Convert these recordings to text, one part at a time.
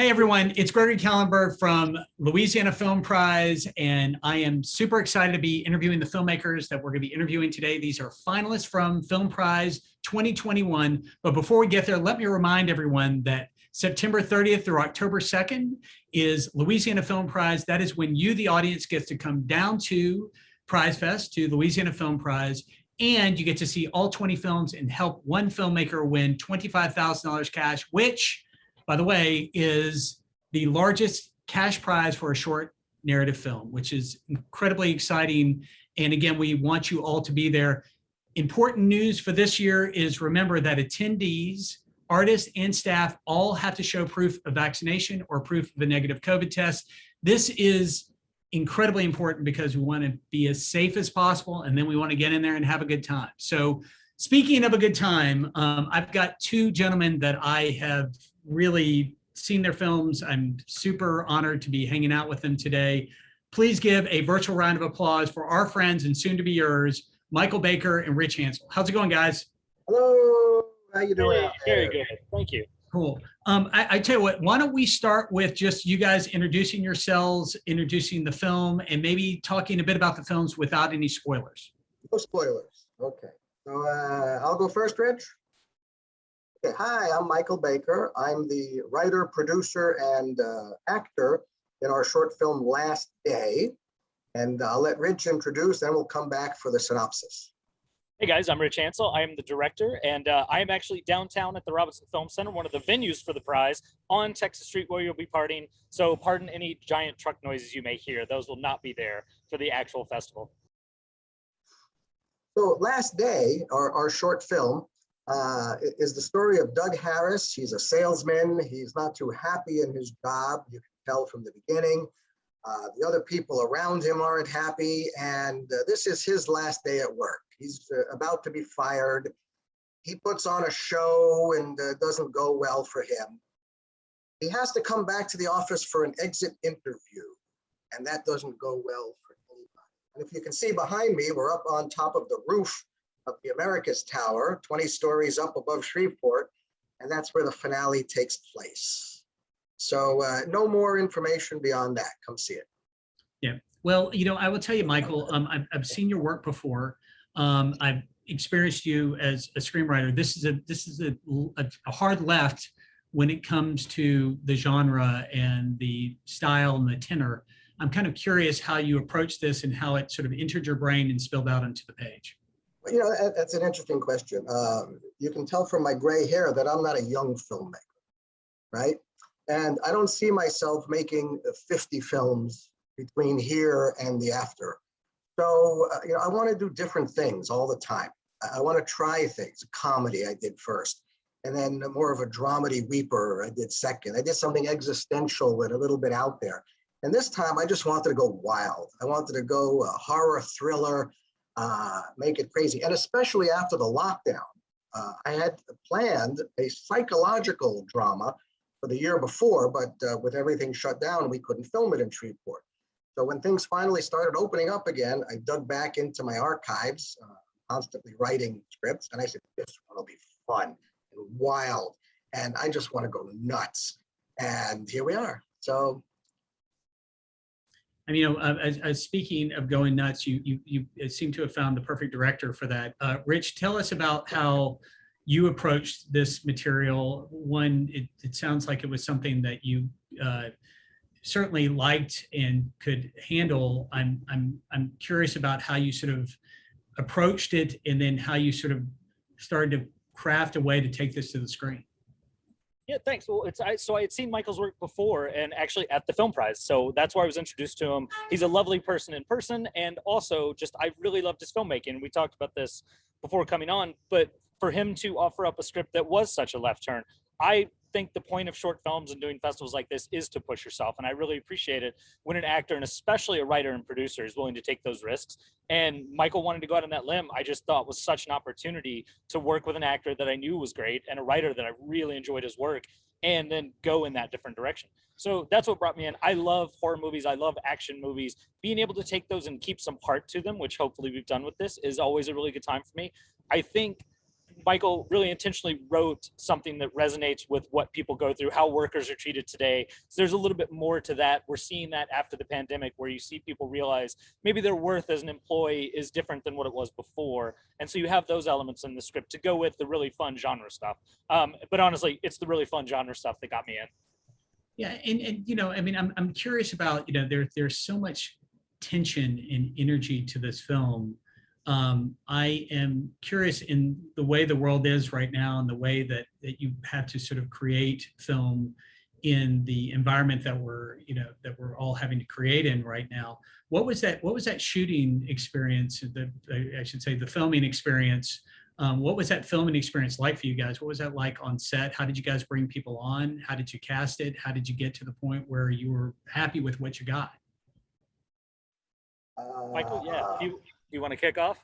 Hey everyone, it's Gregory Kallenberg from Louisiana Film Prize, and I am super excited to be interviewing the filmmakers that we're going to be interviewing today. These are finalists from Film Prize 2021. But before we get there, let me remind everyone that September 30th through October 2nd is Louisiana Film Prize. That is when you, the audience, gets to come down to Prize Fest, to Louisiana Film Prize, and you get to see all 20 films and help one filmmaker win $25,000 cash, which, by the way, is the largest cash prize for a short narrative film, which is incredibly exciting. And again, we want you all to be there. Important news for this year is remember that attendees, artists, and staff all have to show proof of vaccination or proof of a negative COVID test. This is incredibly important because we want to be as safe as possible, and then we want to get in there and have a good time. So speaking of a good time, I've got two gentlemen that I have really seen their films. I'm super honored to be hanging out with them today. Please give a virtual round of applause for our friends and soon to be yours, Michael Baker and Rich Hansil. How's it going, guys? Hello, how you doing? Very good, thank you. Cool. I tell you what, why don't we start with just you guys introducing yourselves, introducing the film, and maybe talking a bit about the films without any spoilers. No spoilers. Okay. So I'll go first, Rich. Okay. Hi, I'm Michael Baker. I'm the writer, producer, and actor in our short film Last Day. And I'll let Rich introduce, then we'll come back for the synopsis. Hey guys, I'm Rich Hansil. I am the director, and I am actually downtown at the Robinson Film Center, one of the venues for the prize, on Texas Street where you'll be partying. So pardon any giant truck noises you may hear. Those will not be there for the actual festival. So Last Day, our short film, is the story of Doug Harris. He's a salesman. He's not too happy in his job. You can tell from the beginning. The other people around him aren't happy, and this is his last day at work. He's about to be fired. He puts on a show and doesn't go well for him. He has to come back to the office for an exit interview, and that doesn't go well for anybody. And if you can see behind me, we're up on top of the roof of the Americas Tower, 20 stories up above Shreveport, and that's where the finale takes place. So no more information beyond that. Come see it. Yeah. Well, you know, I will tell you, Michael, I've seen your work before. I've experienced you as a screenwriter. This is a hard left when it comes to the genre and the style and the tenor. I'm kind of curious how you approach this and how it sort of entered your brain and spilled out onto the page. Well, you know, that's an interesting question. You can tell from my gray hair that I'm not a young filmmaker, right? And I don't see myself making 50 films between here and the after. So, you know, I want to do different things all the time. I want to try things. Comedy I did first, and then more of a dramedy weeper I did second. I did something existential and a little bit out there. And this time I just wanted to go wild. I wanted to go horror, thriller, make it crazy. And especially after the lockdown, I had planned a psychological drama for the year before, but with everything shut down, we couldn't film it in Shreveport. So when things finally started opening up again, I dug back into my archives, constantly writing scripts, and I said, this one will be fun and wild, and I just want to go nuts. And here we are. So, I mean, you know, as speaking of going nuts, you seem to have found the perfect director for that. Rich, tell us about how you approached this material. One, it sounds like it was something that you certainly liked and could handle. I'm curious about how you sort of approached it, and then how you sort of started to craft a way to take this to the screen. Yeah, thanks. Well, so I had seen Michael's work before, and actually at the Film Prize. So that's where I was introduced to him. He's a lovely person in person, and also just I really loved his filmmaking. We talked about this before coming on, but for him to offer up a script that was such a left turn, I think the point of short films and doing festivals like this is to push yourself. And I really appreciate it when an actor, and especially a writer and producer, is willing to take those risks. And Michael wanted to go out on that limb. I just thought was such an opportunity to work with an actor that I knew was great and a writer that I really enjoyed his work, and then go in that different direction. So that's what brought me in. I love horror movies. I love action movies. Being able to take those and keep some heart to them, which hopefully we've done with this, is always a really good time for me. I think Michael really intentionally wrote something that resonates with what people go through, how workers are treated today. So there's a little bit more to that. We're seeing that after the pandemic, where you see people realize maybe their worth as an employee is different than what it was before. And so you have those elements in the script to go with the really fun genre stuff. But honestly, it's the really fun genre stuff that got me in. Yeah, and you know, I mean, I'm curious about, you know, there's so much tension and energy to this film. I am curious in the way the world is right now and the way that you have to sort of create film in the environment that we're, you know, that we're all having to create in right now. What was that shooting experience, I should say the filming experience? What was that filming experience like for you guys? What was that like on set? How did you guys bring people on? How did you cast it? How did you get to the point where you were happy with what you got? Michael, yeah, do you want to kick off?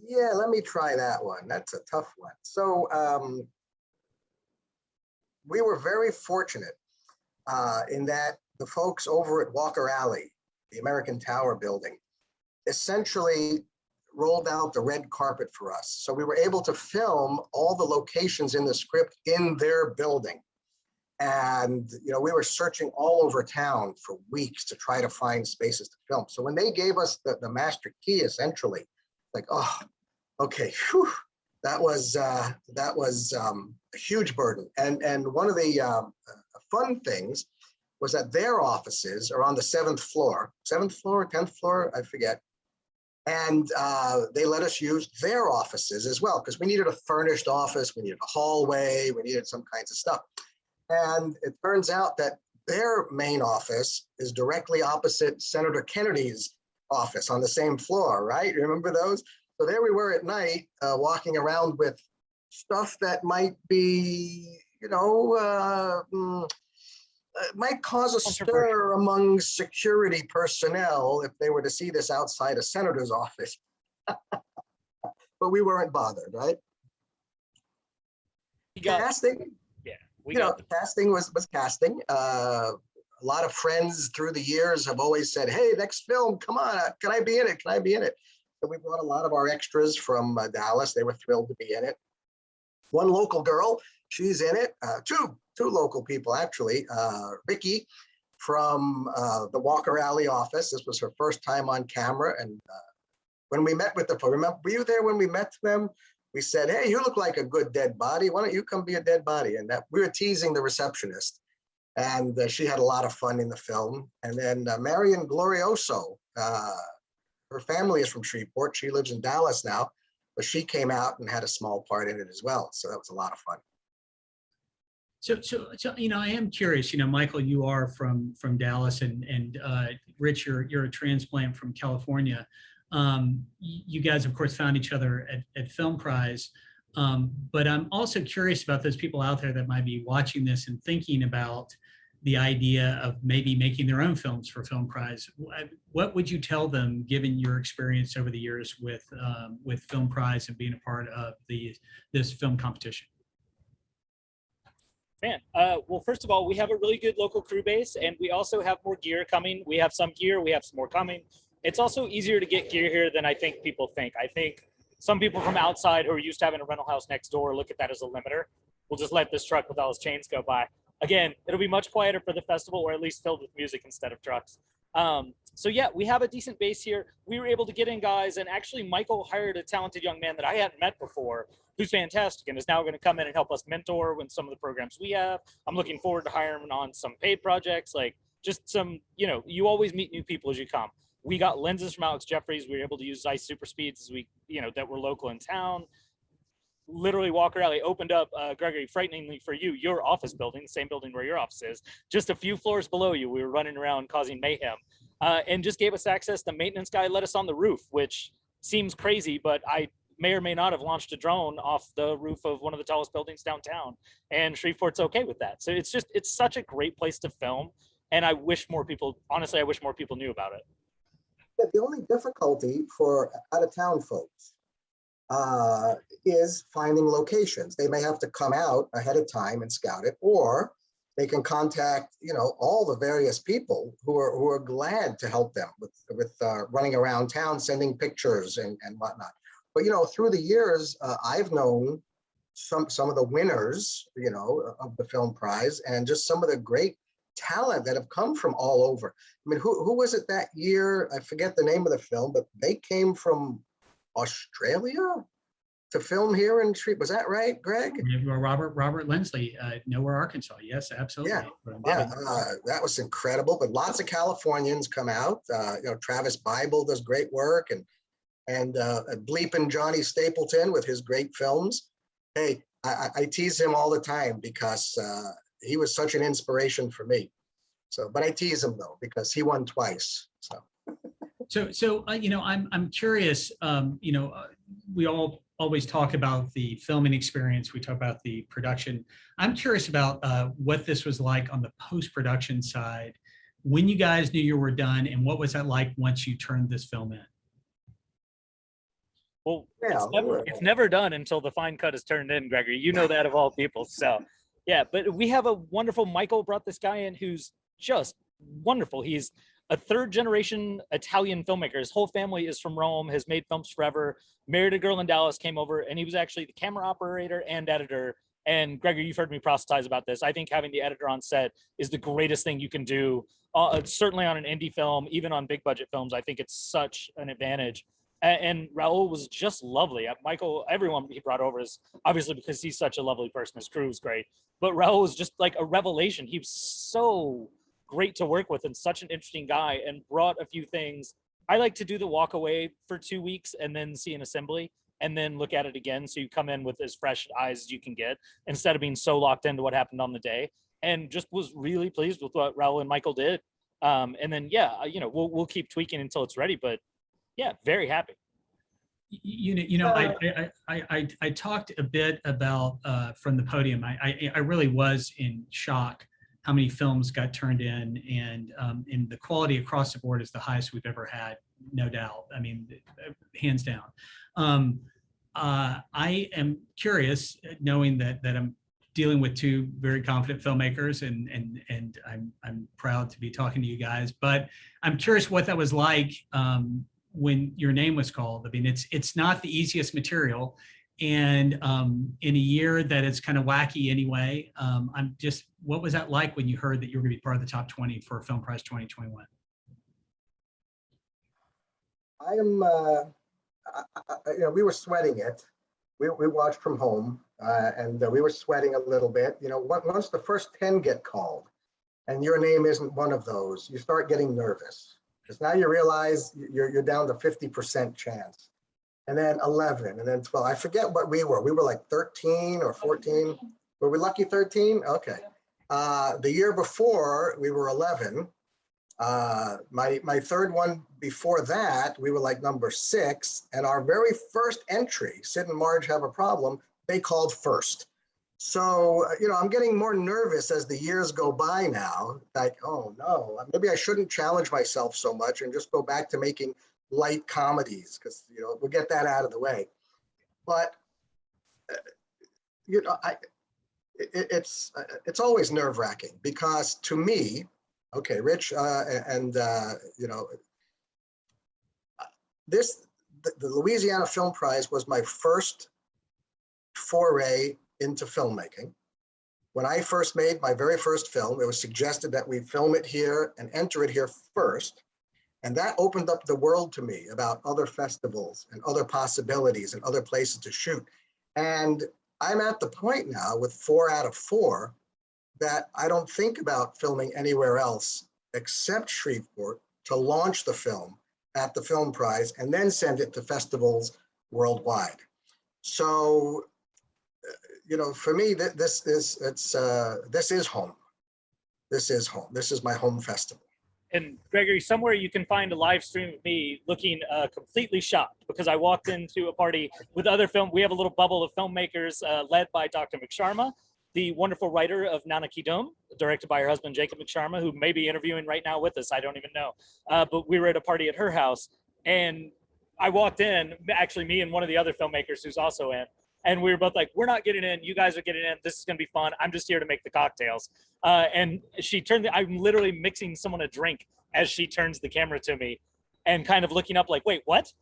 Yeah, let me try that one. That's a tough one. So we were very fortunate in that the folks over at Walker Alley, the American Tower building, essentially rolled out the red carpet for us. So we were able to film all the locations in the script in their building. And, you know, we were searching all over town for weeks to try to find spaces to film. So when they gave us the master key, essentially, like, oh, okay, whew, that was a huge burden. And one of the fun things was that their offices are on the 7th floor, 10th floor, I forget. And they let us use their offices as well, because we needed a furnished office, we needed a hallway, we needed some kinds of stuff. And it turns out that their main office is directly opposite Senator Kennedy's office on the same floor, right? Remember those? So there we were at night, walking around with stuff that might be, you know, might cause a stir among security personnel if they were to see this outside a senator's office. But we weren't bothered, right? Casting, casting was casting. A lot of friends through the years have always said, hey, next film, come on, can I be in it? Can I be in it? So we brought a lot of our extras from Dallas. They were thrilled to be in it. One local girl, she's in it. Two local people, actually. Ricky from the Walker Alley office. This was her first time on camera. And when we met with the, remember, were you there when we met them? We said, hey, you look like a good dead body. Why don't you come be a dead body? And that we were teasing the receptionist. And she had a lot of fun in the film. And then Marion Glorioso, her family is from Shreveport. She lives in Dallas now, but she came out and had a small part in it as well. So that was a lot of fun. So you know, I am curious. You know, Michael, you are from Dallas, and Rich, you're a transplant from California. You guys, of course, found each other at Film Prize. But I'm also curious about those people out there that might be watching this and thinking about the idea of maybe making their own films for Film Prize. What would you tell them, given your experience over the years with Film Prize and being a part of this film competition? Man, well, first of all, we have a really good local crew base, and we also have more gear coming. We have some gear, we have some more coming. It's also easier to get gear here than I think people think. I think some people from outside who are used to having a rental house next door look at that as a limiter. We'll just let this truck with all its chains go by. Again, it'll be much quieter for the festival, or at least filled with music instead of trucks. So yeah, we have a decent base here. We were able to get in guys, and actually Michael hired a talented young man that I hadn't met before, who's fantastic and is now going to come in and help us mentor with some of the programs we have. I'm looking forward to hiring him on some paid projects, like just some, you know, you always meet new people as you come. We got lenses from Alex Jeffries. We were able to use Zeiss Super Speeds as we, you know, that were local in town. Literally Walker Alley opened up, Gregory, frighteningly for you, your office building, the same building where your office is, just a few floors below you. We were running around causing mayhem, and just gave us access. The maintenance guy let us on the roof, which seems crazy, but I may or may not have launched a drone off the roof of one of the tallest buildings downtown, and Shreveport's okay with that. So it's such a great place to film, and I wish more people, honestly, I wish more people knew about it. The only difficulty for out-of-town folks is finding locations. They may have to come out ahead of time and scout it, or they can contact, you know, all the various people who are glad to help them with running around town, sending pictures and whatnot. But, you know, through the years, I've known some of the winners, you know, of the film prize, and just some of the great talent that have come from all over. I mean, who was it that year? I forget the name of the film, but they came from Australia to film here in Shreveport. Was that right, Greg? Robert Lindsley, Nowhere, Arkansas. Yes, absolutely. That was incredible. But lots of Californians come out. You know, Travis Bible does great work, and bleeping Johnny Stapleton with his great films. Hey, I tease him all the time because he was such an inspiration for me. So, but I tease him though because he won twice. So you know, I'm curious. You know, we all always talk about the filming experience. We talk about the production. I'm curious about what this was like on the post-production side when you guys knew you were done, and what was that like once you turned this film in? Well, it's never done until the fine cut is turned in, Gregory. You know that of all people. So, yeah, but we have a wonderful, Michael brought this guy in who's just wonderful. He's a third generation Italian filmmaker. His whole family is from Rome, has made films forever, married a girl in Dallas, came over, and he was actually the camera operator and editor. And Gregory, you've heard me proselytize about this. I think having the editor on set is the greatest thing you can do, certainly on an indie film, even on big budget films. I think it's such an advantage. And Raul was just lovely. Michael, everyone he brought over is obviously because he's such a lovely person. His crew was great. But Raul was just like a revelation. He was so great to work with and such an interesting guy, and brought a few things. I like to do the walk away for 2 weeks and then see an assembly and then look at it again. So you come in with as fresh eyes as you can get instead of being so locked into what happened on the day, and just was really pleased with what Raul and Michael did. And then, yeah, you know, we'll keep tweaking until it's ready, but yeah, very happy. I talked a bit about from the podium. I really was in shock how many films got turned in, and the quality across the board is the highest we've ever had, no doubt. I mean, hands down. I am curious, knowing that I'm dealing with two very confident filmmakers, and I'm proud to be talking to you guys. But I'm curious what that was like when your name was called. I mean, it's not the easiest material, and in a year that is kind of wacky anyway. I'm just, what was that like when you heard that you were going to be part of the top 20 for Film Prize 2021? You know, we were sweating it. We watched from home, and we were sweating a little bit. You know, once the first 10 get called, and your name isn't one of those, you start getting nervous. Because now you realize you're down to 50% chance. And then 11, and then 12. I forget what we were. We were like 13 or 14. Were we lucky 13? Okay. The year before, we were 11. My third one before that, we were like number 6. And our very first entry, Sid and Marge Have a Problem, they called first. So, you know, I'm getting more nervous as the years go by now. Like, oh no, maybe I shouldn't challenge myself so much and just go back to making light comedies, because, you know, we'll get that out of the way. But, you know, it's always nerve-wracking, because to me, okay, Rich, you know, the Louisiana Film Prize was my first foray into filmmaking. When I first made my very first film, it was suggested that we film it here and enter it here first. And that opened up the world to me about other festivals and other possibilities and other places to shoot. And I'm at the point now with 4 out of 4 that I don't think about filming anywhere else except Shreveport to launch the film at the Film Prize and then send it to festivals worldwide. So, you know, for me, this is home. This is home. This is my home festival. And Gregory, somewhere you can find a live stream of me looking completely shocked, because I walked into a party with other we have a little bubble of filmmakers led by Dr. McSharma, the wonderful writer of Nana Kidum, directed by her husband, Jacob McSharma, who may be interviewing right now with us. I don't even know. But we were at a party at her house, and I walked in, actually me and one of the other filmmakers who's also in, and we were both like, we're not getting in. You guys are getting in. This is going to be fun. I'm just here to make the cocktails. And she I'm literally mixing someone a drink as she turns the camera to me and kind of looking up like, wait, what?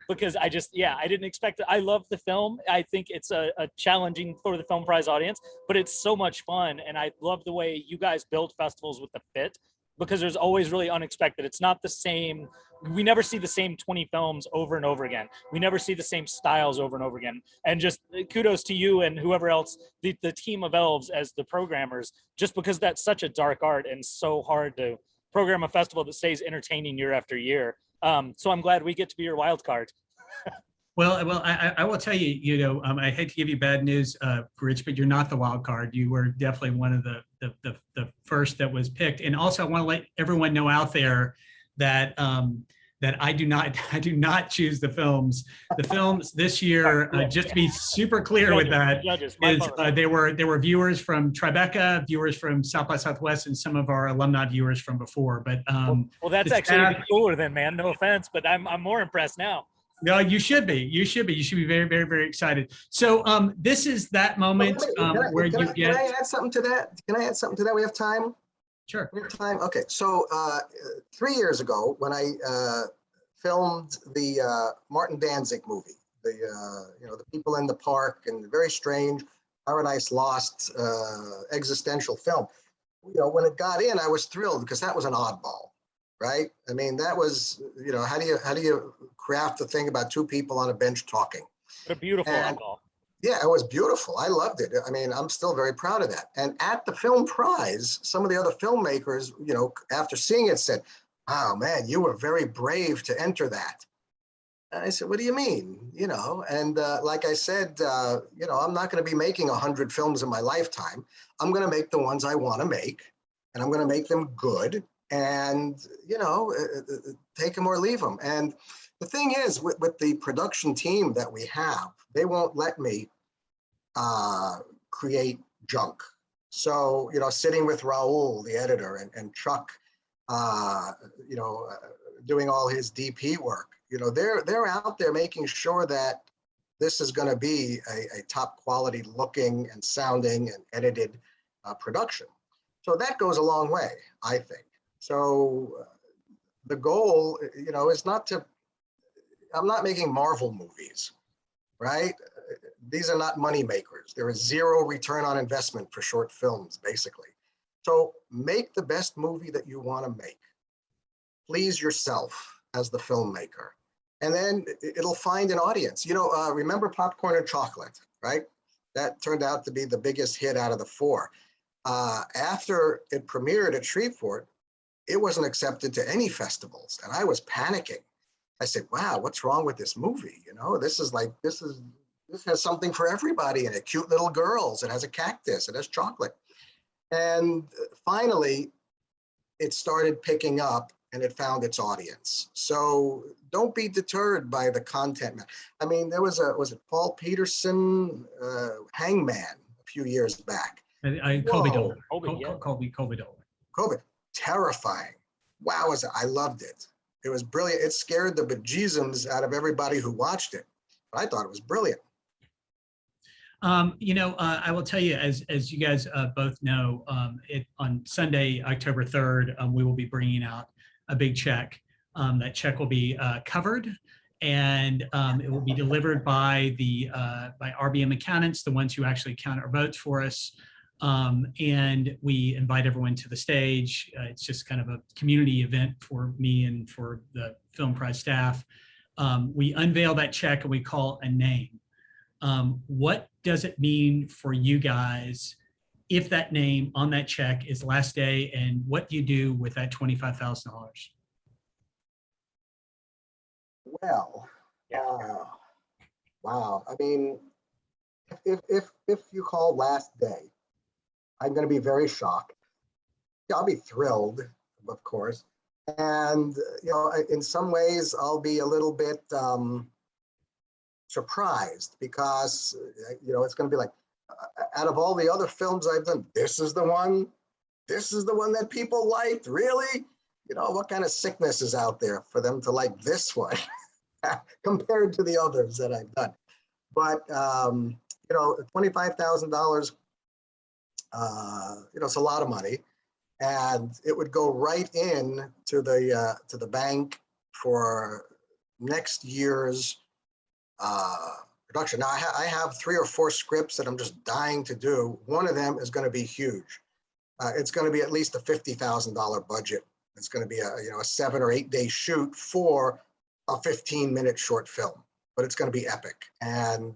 because I just, yeah, I didn't expect it. I love the film. I think it's a challenging for the Film Prize audience, but it's so much fun. And I love the way you guys build festivals with the fit, because there's always really unexpected. It's not the same. We never see the same 20 films over and over again. We never see the same styles over and over again. And just kudos to you and whoever else, the team of elves as the programmers, just because that's such a dark art and so hard to program a festival that stays entertaining year after year. So I'm glad we get to be your wild card. Well, I will tell you, I hate to give you bad news, Rich, but you're not the wild card. You were definitely one of the first that was picked. And also, I want to let everyone know out there that that I do not choose the films. The films this year, just to be super clear with that, is there were viewers from Tribeca, viewers from South by Southwest, and some of our alumni viewers from before. But well, that's actually even cooler then, man. No offense, but I'm more impressed now. No, you should be. You should be. You should be very, very, very excited. So this is that moment where you get. Can I add something to that? Can I add something to that? We have time? Sure. We have time? Okay. So 3 years ago, when I filmed the Martin Danzig movie, the people in the park and the very strange Paradise Lost existential film, when it got in, I was thrilled because that was an oddball. Right? I mean, that was, how do you craft the thing about two people on a bench talking? What a beautiful oddball. Yeah, it was beautiful. I loved it. I mean, I'm still very proud of that. And at the Film Prize, some of the other filmmakers, after seeing it said, "Oh man, you were very brave to enter that." And I said, "What do you mean?" And like I said, I'm not going to be making 100 films in my lifetime. I'm going to make the ones I want to make, and I'm going to make them good. And, take them or leave them. And the thing is, with the production team that we have, they won't let me create junk. So, sitting with Raul, the editor, and Chuck, doing all his DP work, they're out there making sure that this is going to be a top quality looking and sounding and edited production. So that goes a long way, I think. So the goal, is not to, I'm not making Marvel movies, right? These are not money makers. There is zero return on investment for short films, basically. So make the best movie that you want to make. Please yourself as the filmmaker. And then it'll find an audience. Remember Popcorn and Chocolate, right? That turned out to be the biggest hit out of the four. After it premiered at Shreveport, it wasn't accepted to any festivals, and I was panicking. I said, "Wow, what's wrong with this movie? This has something for everybody in it. Cute little girls. It has a cactus. It has chocolate." And finally, it started picking up, and it found its audience. So don't be deterred by the content. I mean, there was it Paul Peterson, Hangman, a few years back. Colby Dolan. Colby Dolan. Terrifying. Wow, I loved it. It was brilliant. It scared the bejesus out of everybody who watched it. But I thought it was brilliant. I will tell you, as you guys both know, on Sunday, October 3rd, we will be bringing out a big check. That check will be covered, and it will be delivered by by RBM accountants, the ones who actually count our votes for us. And we invite everyone to the stage. It's just kind of a community event for me and for the Film Prize staff. We unveil that check and we call a name. What does it mean for you guys if that name on that check is last day, and what do you do with that $25,000? Well, wow. I mean, if you call last day, I'm going to be very shocked. I'll be thrilled, of course. And, in some ways, I'll be a little bit surprised because, it's going to be like, out of all the other films I've done, this is the one that people liked, really? What kind of sickness is out there for them to like this one compared to the others that I've done? But, $25,000, it's a lot of money, and it would go right in to the bank for next year's production. Now, I have 3 or 4 scripts that I'm just dying to do. One of them is going to be huge. It's going to be at least a $50,000 budget. It's going to be a 7 or 8 day shoot for a 15-minute short film, but it's going to be epic. And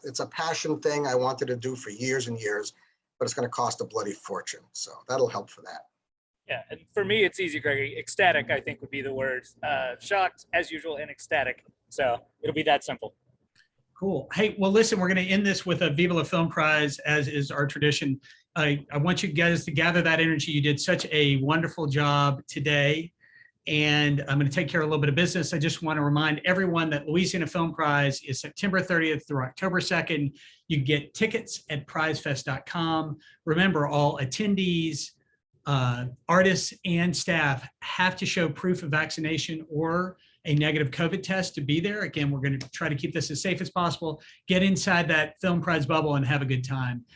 it's a passion thing I wanted to do for years and years, but it's going to cost a bloody fortune. So that'll help for that. Yeah, and for me, it's easy, Gregory. Ecstatic, I think, would be the word. Shocked, as usual, and ecstatic. So it'll be that simple. Cool. Hey, well, listen, we're going to end this with a Viva la Film Prize, as is our tradition. I want you guys to gather that energy. You did such a wonderful job today. And I'm going to take care of a little bit of business. I just want to remind everyone that Louisiana Film Prize is September 30th through October 2nd. You can get tickets at prizefest.com. Remember, all attendees, artists, and staff have to show proof of vaccination or a negative COVID test to be there. Again, we're going to try to keep this as safe as possible. Get inside that Film Prize bubble and have a good time.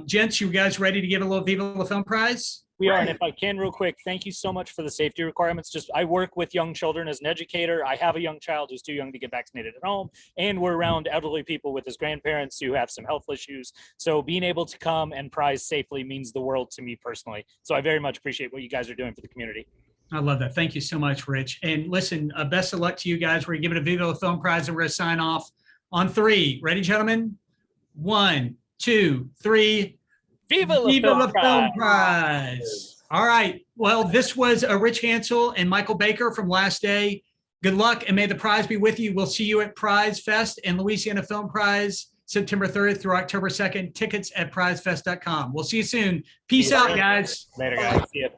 Gents, you guys ready to give a little Viva la Film Prize? We are, and if I can real quick, thank you so much for the safety requirements. I work with young children as an educator. I have a young child who's too young to get vaccinated at home, and we're around elderly people with his grandparents who have some health issues. So being able to come and prize safely means the world to me personally. So I very much appreciate what you guys are doing for the community. I love that. Thank you so much, Rich. And listen, best of luck to you guys. We're going to give it a Viva la Film Prize, and we're going to sign off on 3. Ready, gentlemen? 1, 2, 3. Viva la Film Prize. All right. Well, this was Rich Hansil and Michael Baker from Last Day. Good luck, and may the prize be with you. We'll see you at Prize Fest and Louisiana Film Prize, September 30th through October 2nd. Tickets at prizefest.com. We'll see you soon. Peace out, guys. Later, guys. See you.